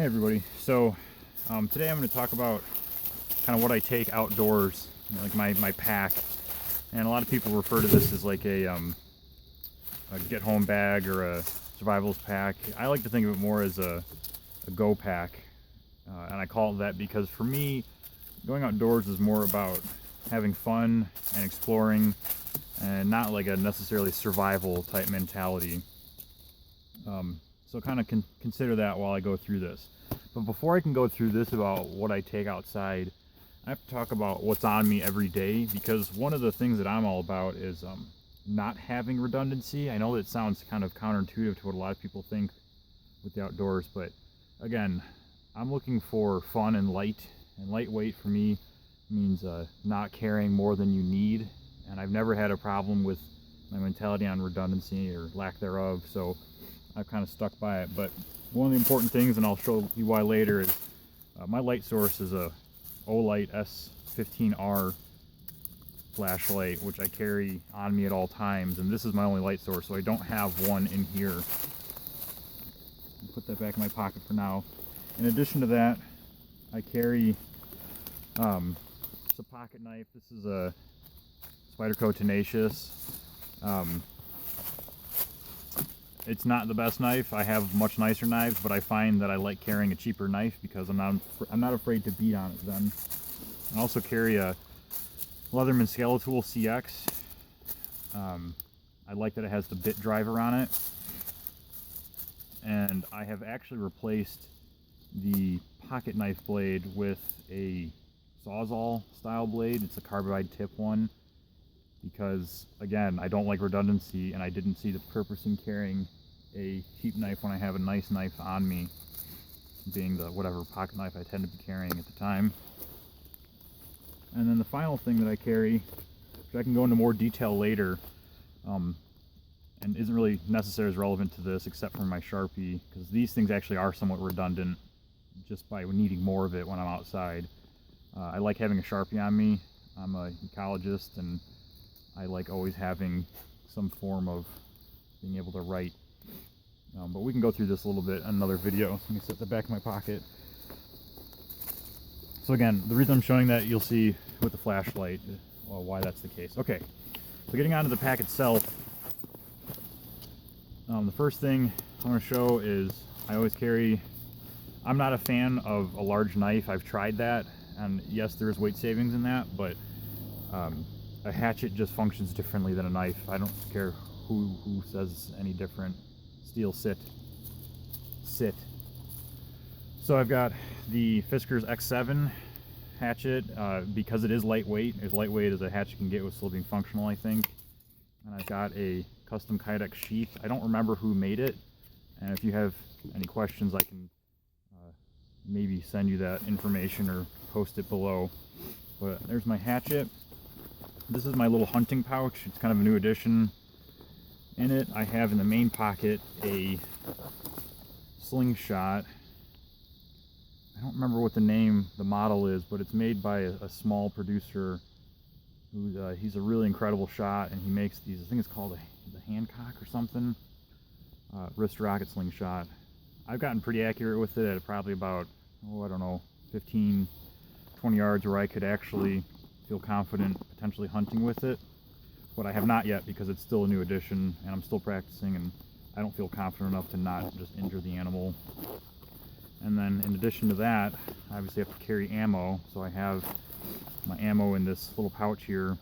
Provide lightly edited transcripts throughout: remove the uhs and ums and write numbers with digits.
Hey everybody, so today I'm going to talk about kind of what I take outdoors, like my pack. And a lot of people refer to this as like a get home bag or a survivalist pack. I like to think of it more as a go pack, and I call it that because for me, going outdoors is more about having fun and exploring, and not like a necessarily survival type mentality. So kind of consider that while I go through this. But before I can go through this about what I take outside, I have to talk about what's on me every day, because one of the things that I'm all about is not having redundancy. I know that sounds kind of counterintuitive to what a lot of people think with the outdoors, but again, I'm looking for fun and light, and lightweight for me means not carrying more than you need, and I've never had a problem with my mentality on redundancy or lack thereof, so I've kind of stuck by it. But one of the important things, and I'll show you why later, is my light source is a Olight S15R flashlight, which I carry on me at all times, and this is my only light source, so I don't have one in here. I'll put that back in my pocket for now. In addition to that, I carry just a pocket knife. This is a Spyderco Tenacious. It's not the best knife. I have much nicer knives, but I find that I like carrying a cheaper knife because I'm not afraid to beat on it then. I also carry a Leatherman Scalatool CX. I like that it has the bit driver on it. And I have actually replaced the pocket knife blade with a Sawzall style blade. It's a carbide tip one, because again, I don't like redundancy, and I didn't see the purpose in carrying a cheap knife when I have a nice knife on me, being the whatever pocket knife I tend to be carrying at the time. And then the final thing that I carry, which I can go into more detail later, and isn't really necessarily as relevant to this except for my Sharpie, because these things actually are somewhat redundant just by needing more of it when I'm outside. I like having a Sharpie on me. I'm a ecologist, and I like always having some form of being able to write. But we can go through this a little bit in another video. Let me set the back of my pocket. So again, the reason I'm showing that, you'll see with the flashlight why that's the case. Okay, so getting onto the pack itself, the first thing I'm going to show is I always carry, I'm not a fan of a large knife. I've tried that, and yes, there is weight savings in that, but a hatchet just functions differently than a knife. I don't care who says any different. Steel sit. So I've got the Fiskars X7 hatchet, because it is lightweight, as lightweight as a hatchet can get with still being functional, I think. And I've got a custom Kydex sheath. I don't remember who made it, and if you have any questions, I can maybe send you that information or post it below. But there's my hatchet. This is my little hunting pouch. It's kind of a new addition. In it, I have in the main pocket a slingshot. I don't remember what the model is, but it's made by a small producer who, he's a really incredible shot, and he makes these, I think it's called the Hancock or something, wrist rocket slingshot. I've gotten pretty accurate with it at probably about, I don't know, 15, 20 yards where I could actually feel confident potentially hunting with it, but I have not yet because it's still a new addition and I'm still practicing, and I don't feel confident enough to not just injure the animal. And then in addition to that, I obviously have to carry ammo, so I have my ammo in this little pouch here.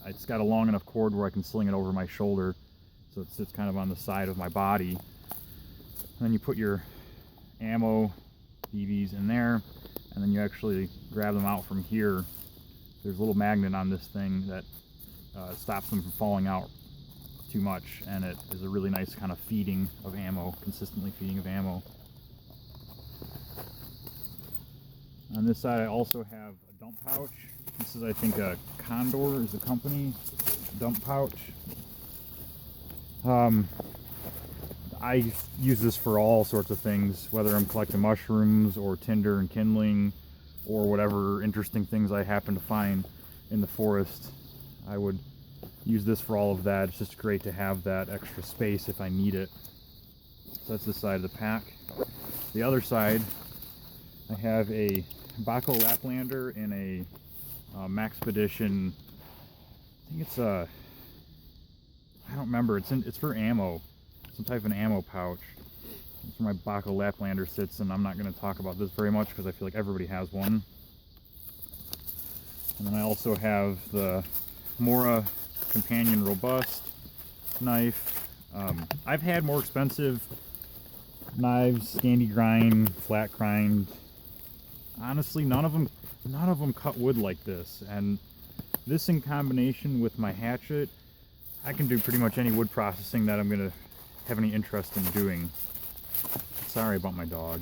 It's got a long enough cord where I can sling it over my shoulder, so it sits kind of on the side of my body. And then you put your ammo BBs in there, and then you actually grab them out from here. There's a little magnet on this thing that stops them from falling out too much, and it is a really nice kind of feeding of ammo, consistently feeding of ammo. On this side I also have a dump pouch. This is, I think, a Condor is the company dump pouch. I use this for all sorts of things, whether I'm collecting mushrooms or tinder and kindling or whatever interesting things I happen to find in the forest. I would use this for all of that. It's just great to have that extra space if I need it. So that's this side of the pack. The other side, I have a Baco Laplander in a Maxpedition. I think it's a, I don't remember. It's for ammo, some type of an ammo pouch. That's where my Baco Laplander sits, and I'm not going to talk about this very much because I feel like everybody has one. And then I also have the Mora Companion Robust knife. I've had more expensive knives, standy grind, flat grind. Honestly, none of them cut wood like this. And this, in combination with my hatchet, I can do pretty much any wood processing that I'm gonna have any interest in doing. Sorry about my dog.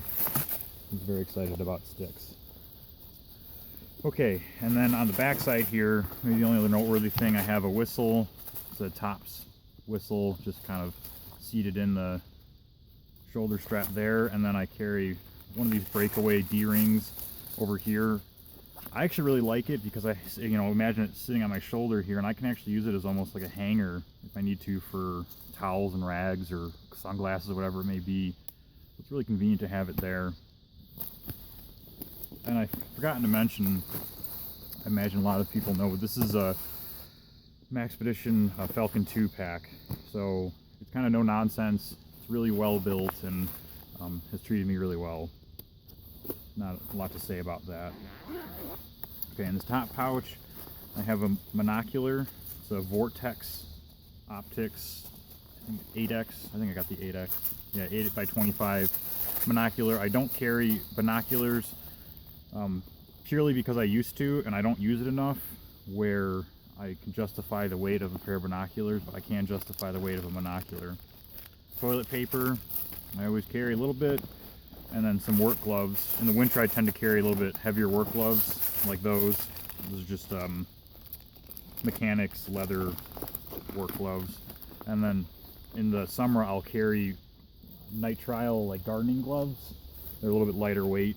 He's very excited about sticks. Okay, and then on the back side here, maybe the only other noteworthy thing, I have a whistle. It's a Tops whistle, just kind of seated in the shoulder strap there, and then I carry one of these breakaway D-rings over here. I actually really like it because I, imagine it sitting on my shoulder here, and I can actually use it as almost like a hanger if I need to for towels and rags or sunglasses or whatever it may be. It's really convenient to have it there. And I've forgotten to mention, I imagine a lot of people know, but this is a Maxpedition Falcon 2 pack. So it's kind of no nonsense. It's really well built and has treated me really well. Not a lot to say about that. Okay, in this top pouch, I have a monocular. It's a Vortex Optics, I think 8X. I think I got the 8X. Yeah, 8 by 25 monocular. I don't carry binoculars purely because I used to, and I don't use it enough where I can justify the weight of a pair of binoculars, but I can't justify the weight of a monocular. Toilet paper, I always carry a little bit, and then some work gloves. In the winter I tend to carry a little bit heavier work gloves, like those. Those are just mechanics leather work gloves. And then in the summer I'll carry nitrile like gardening gloves. They're a little bit lighter weight,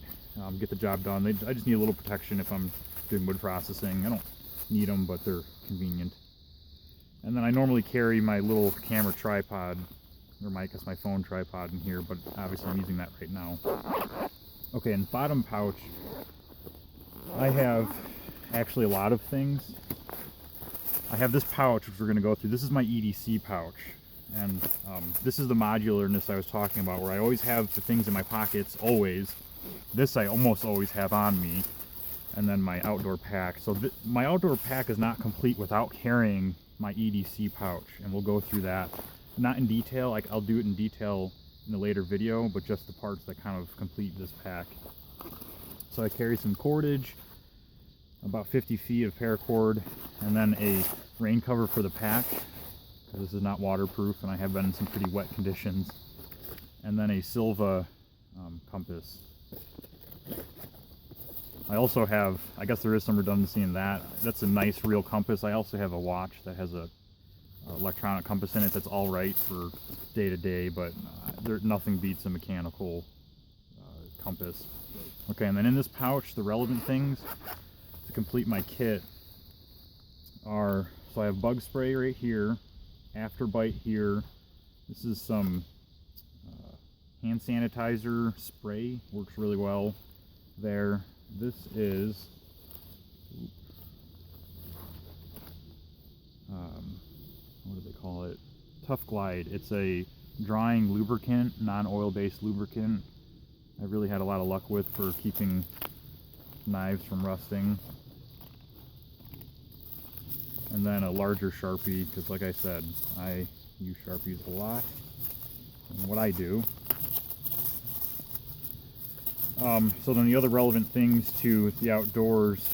get the job done. I just need a little protection if I'm doing wood processing. I don't need them, but they're convenient. And then I normally carry my little camera tripod, or my phone tripod in here, but obviously I'm using that right now. Okay, in the bottom pouch, I have actually a lot of things. I have this pouch, which we're going to go through. This is my EDC pouch, and this is the modularness I was talking about, where I always have the things in my pockets, always. This I almost always have on me, and then my outdoor pack. So my outdoor pack is not complete without carrying my EDC pouch, and we'll go through that. Not in detail, I'll do it in detail in a later video, but just the parts that kind of complete this pack. So I carry some cordage, about 50 feet of paracord, and then a rain cover for the pack, because this is not waterproof and I have been in some pretty wet conditions. And then a Silva compass. I also have, I guess there is some redundancy in that. That's a nice real compass. I also have a watch that has a electronic compass in it that's all right for day to day, but nothing beats a mechanical compass. Okay, and then in this pouch, the relevant things to complete my kit are, so I have bug spray right here, afterbite here. This is some hand sanitizer spray, works really well there. This is what do they call it? Tough Glide. It's a drying lubricant, non-oil based lubricant. I really had a lot of luck with for keeping knives from rusting. And then a larger Sharpie, because like I said, I use Sharpies a lot. And what I do. So then the other relevant things to the outdoors,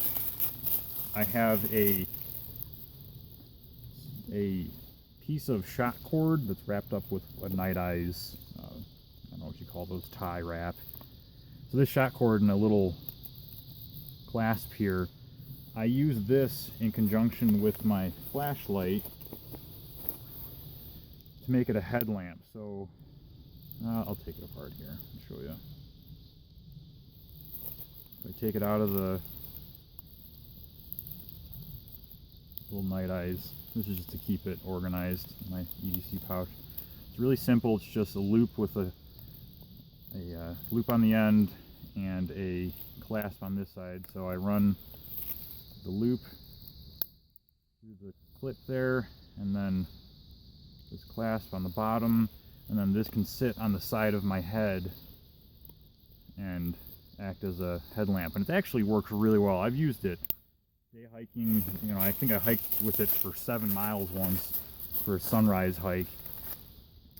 I have a piece of shot cord that's wrapped up with a Night Eyes, I don't know what you call those, tie wrap. So this shot cord and a little clasp here, I use this in conjunction with my flashlight to make it a headlamp. So I'll take it apart here and show you. I take it out of the little Night Eyes. This is just to keep it organized in my EDC pouch. It's really simple. It's just a loop with a loop on the end and a clasp on this side. So I run the loop through the clip there, and then this clasp on the bottom, and then this can sit on the side of my head and act as a headlamp, and it actually works really well. I've used it day hiking. You know, I think I hiked with it for 7 miles once for a sunrise hike,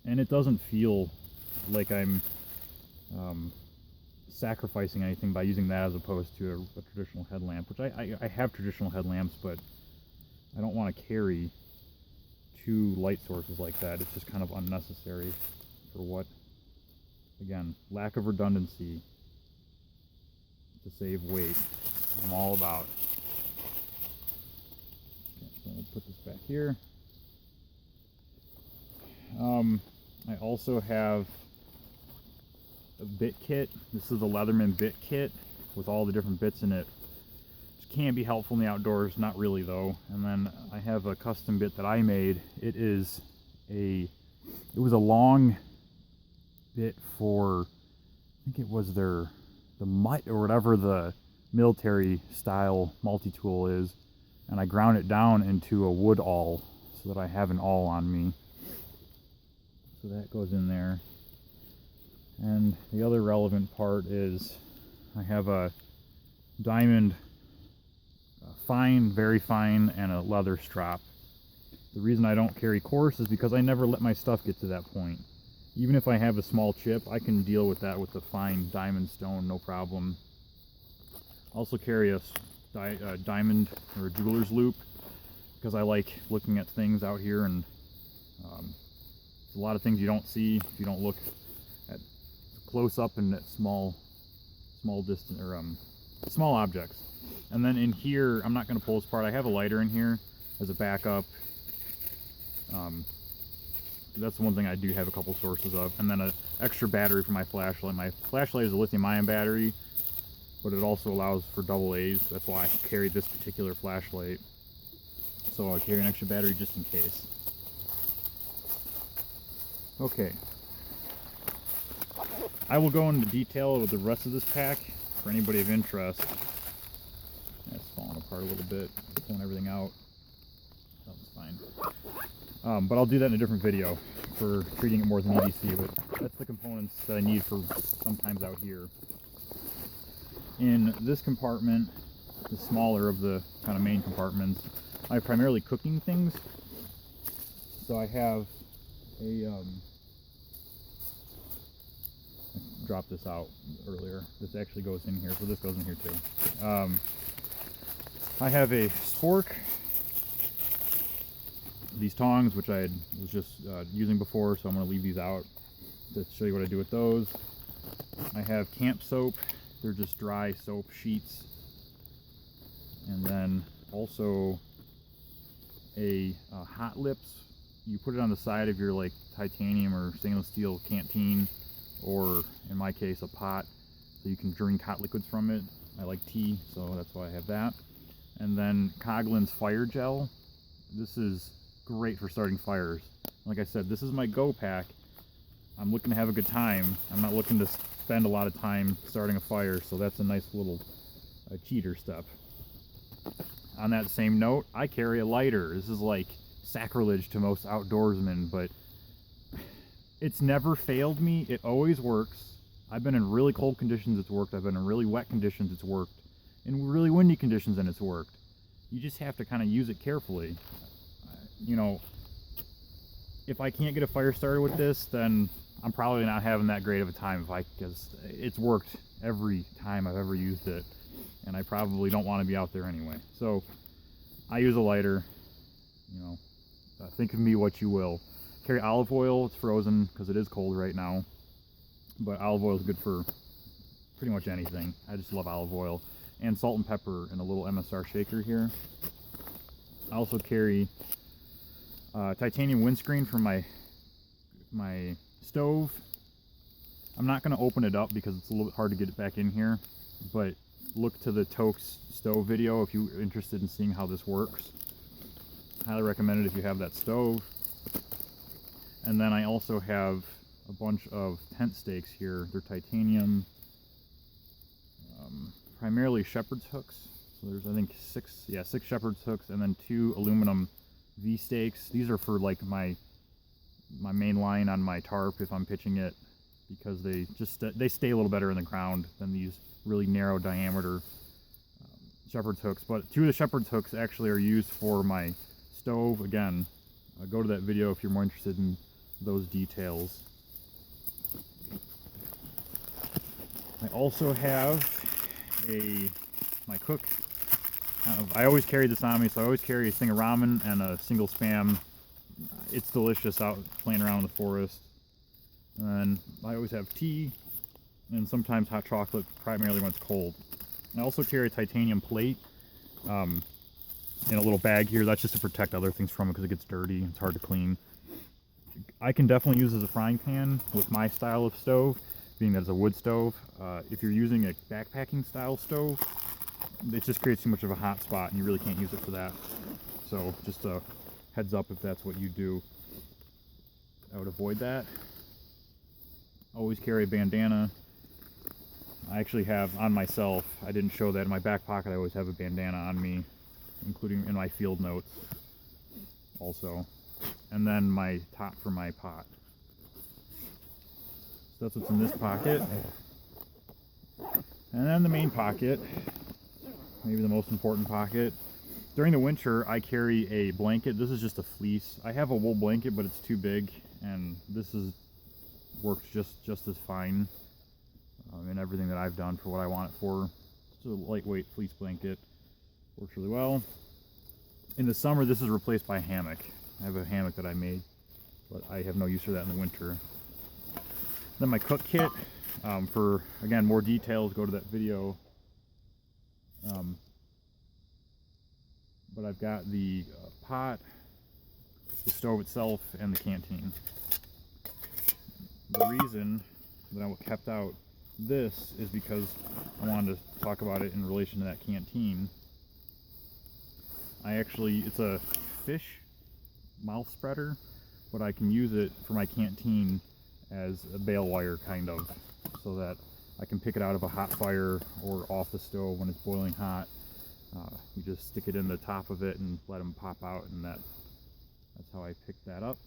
and it doesn't feel like I'm sacrificing anything by using that as opposed to a traditional headlamp, which I have traditional headlamps, but I don't want to carry 2 light sources like that. It's just kind of unnecessary for what, again, lack of redundancy to save weight. I'm all about. Okay, so I'll put this back here. I also have a bit kit. This is the Leatherman bit kit with all the different bits in it. Which can be helpful in the outdoors, not really though. And then I have a custom bit that I made. It was a long bit for, I think it was the mutt or whatever the military style multi-tool is, and I ground it down into a wood awl so that I have an awl on me. So that goes in there. And the other relevant part is I have a diamond, fine, very fine, and a leather strap. The reason I don't carry coarse is because I never let my stuff get to that point. Even if I have a small chip, I can deal with that with the fine diamond stone, no problem. Also carry a diamond or a jeweler's loop because I like looking at things out here, and there's a lot of things you don't see if you don't look at close up and at small distance or small objects. And then in here, I'm not going to pull this apart. I have a lighter in here as a backup. That's the one thing I do have a couple sources of. And then an extra battery for my flashlight. My flashlight is a lithium-ion battery, but it also allows for AA. That's why I carry this particular flashlight. So I'll carry an extra battery just in case. Okay. I will go into detail with the rest of this pack for anybody of interest. That's falling apart a little bit, pulling everything out. That was fine. But I'll do that in a different video for treating it more as an EDC, but that's the components that I need for sometimes out here. In this compartment, the smaller of the kind of main compartments, I have primarily cooking things. So I have a, I dropped this out earlier. This actually goes in here, so this goes in here too. I have a spork, these tongs, which I was just using before, so I'm going to leave these out to show you what I do with those. I have camp soap. They're just dry soap sheets. And then also a hot lips. You put it on the side of your like titanium or stainless steel canteen, or in my case a pot, so you can drink hot liquids from it. I like tea, so that's why I have that. And then Coglin's fire gel. This is great for starting fires. Like I said, this is my go pack. I'm looking to have a good time. I'm not looking to spend a lot of time starting a fire, so that's a nice little cheater step. On that same note, I carry a lighter. This is like sacrilege to most outdoorsmen, but it's never failed me. It always works. I've been in really cold conditions, it's worked. I've been in really wet conditions, it's worked. In really windy conditions, and it's worked. You just have to kind of use it carefully. You know, if I can't get a fire started with this, then I'm probably not having that great of a time, because it's worked every time I've ever used it, and I probably don't want to be out there anyway. So I use a lighter. You know, think of me what you will. Carry olive oil. It's frozen because it is cold right now, but olive oil is good for pretty much anything. I just love olive oil. And salt and pepper in a little MSR shaker here. I also carry titanium windscreen for my stove. I'm not going to open it up because it's a little bit hard to get it back in here, but look to the Tokes stove video if you're interested in seeing how this works. Highly recommend it if you have that stove. And then I also have a bunch of tent stakes here. They're titanium, primarily shepherd's hooks. So there's, I think, six shepherd's hooks, and then 2 aluminum V stakes. These are for like my main line on my tarp if I'm pitching it, because they stay a little better in the ground than these really narrow diameter shepherd's hooks. But 2 of the shepherd's hooks actually are used for my stove. Again, go to that video if you're more interested in those details. I also have my cook. I always carry this on me, so I always carry a thing of ramen and a single spam. It's delicious out playing around in the forest. And I always have tea and sometimes hot chocolate, primarily when it's cold. I also carry a titanium plate in a little bag here. That's just to protect other things from it because it gets dirty. It's hard to clean. I can definitely use as a frying pan with my style of stove, being that it's a wood stove. If you're using a backpacking style stove, it just creates too much of a hot spot and you really can't use it for that. So just a heads up if that's what you do. I would avoid that. Always carry a bandana. I actually have on myself, I didn't show that in my back pocket, I always have a bandana on me, including in my field notes also. And then my top for my pot. So that's what's in this pocket. And then the main pocket, maybe the most important pocket. During the winter, I carry a blanket. This is just a fleece. I have a wool blanket, but it's too big, and this works just as fine in everything that I've done for what I want it for. It's a lightweight fleece blanket. Works really well. In the summer, this is replaced by a hammock. I have a hammock that I made, but I have no use for that in the winter. Then my cook kit. For, again, more details, go to that video. But I've got the pot, the stove itself, and the canteen. The reason that I kept out this is because I wanted to talk about it in relation to that canteen. It's a fish mouth spreader, but I can use it for my canteen as a bale wire kind of, so that I can pick it out of a hot fire or off the stove when it's boiling hot. You just stick it in the top of it and let them pop out, and that's how I picked that up.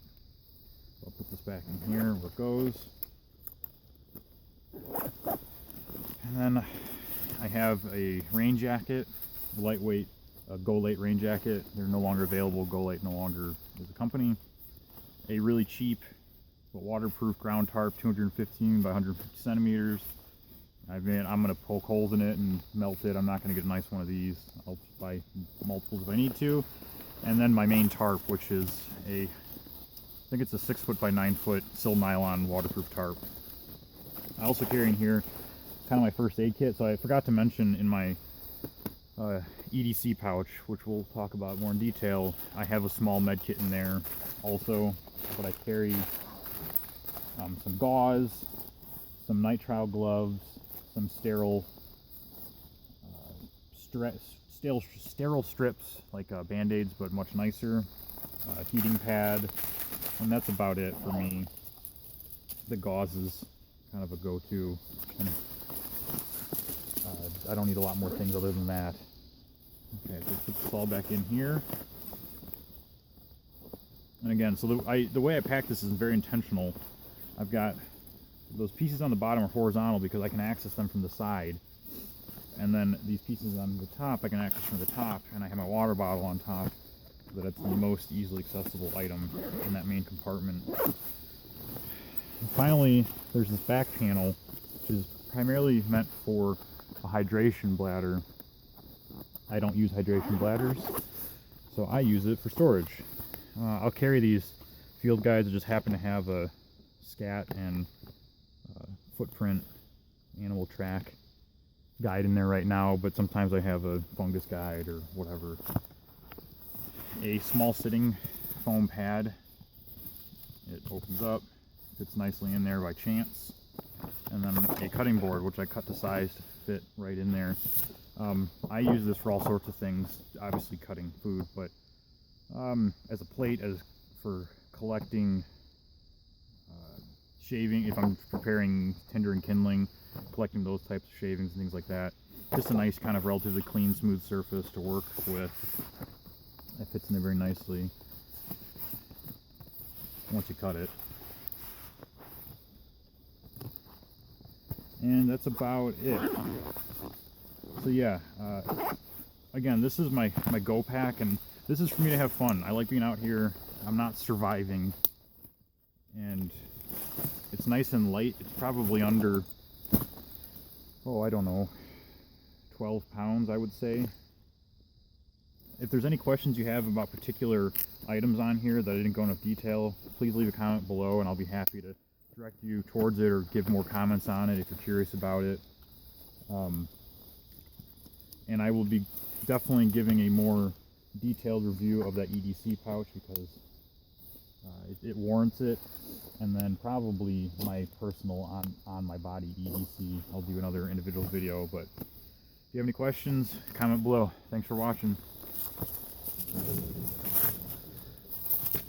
So I'll put this back in here where it goes. And then I have a rain jacket, a lightweight Go Late rain jacket. They're no longer available. Go Late no longer is a company. A really cheap but waterproof ground tarp, 215 by 150 centimeters. I'm going to poke holes in it and melt it. I'm not going to get a nice one of these. I'll buy multiples if I need to. And then my main tarp, which is I think it's a 6 foot by 9 foot sil nylon waterproof tarp. I also carry in here kind of my first aid kit. So I forgot to mention in my EDC pouch, which we'll talk about more in detail, I have a small med kit in there also. But I carry some gauze, some nitrile gloves, some sterile strips, like Band-Aids, but much nicer, heating pad, and that's about it for me. The gauze is kind of a go-to. I don't need a lot more things other than that. Okay, so put this all back in here. And again, so the way I pack this is very intentional. I've got those pieces on the bottom are horizontal because I can access them from the side. And then these pieces on the top, I can access from the top, and I have my water bottle on top so that it's the most easily accessible item in that main compartment. And finally, there's this back panel, which is primarily meant for a hydration bladder. I don't use hydration bladders, so I use it for storage. I'll carry these field guides that just happen to have a scat and footprint animal track guide in there right now, but sometimes I have a fungus guide or whatever. A small sitting foam pad. It opens up, fits nicely in there by chance. And then a cutting board, which I cut to size to fit right in there. I use this for all sorts of things, obviously cutting food, but as a plate, as for collecting shaving, if I'm preparing tinder and kindling, collecting those types of shavings and things like that. Just a nice kind of relatively clean, smooth surface to work with. It fits in there very nicely once you cut it. And that's about it. So yeah, again, this is my go pack, and this is for me to have fun. I like being out here. I'm not surviving, and it's nice and light. It's probably under, oh, I don't know, 12 pounds, I would say. If there's any questions you have about particular items on here that I didn't go into detail, please leave a comment below and I'll be happy to direct you towards it or give more comments on it if you're curious about it. And I will be definitely giving a more detailed review of that EDC pouch because it warrants it. And then probably my personal on my body EDC. I'll do another individual video, but if you have any questions, comment below. Thanks for watching.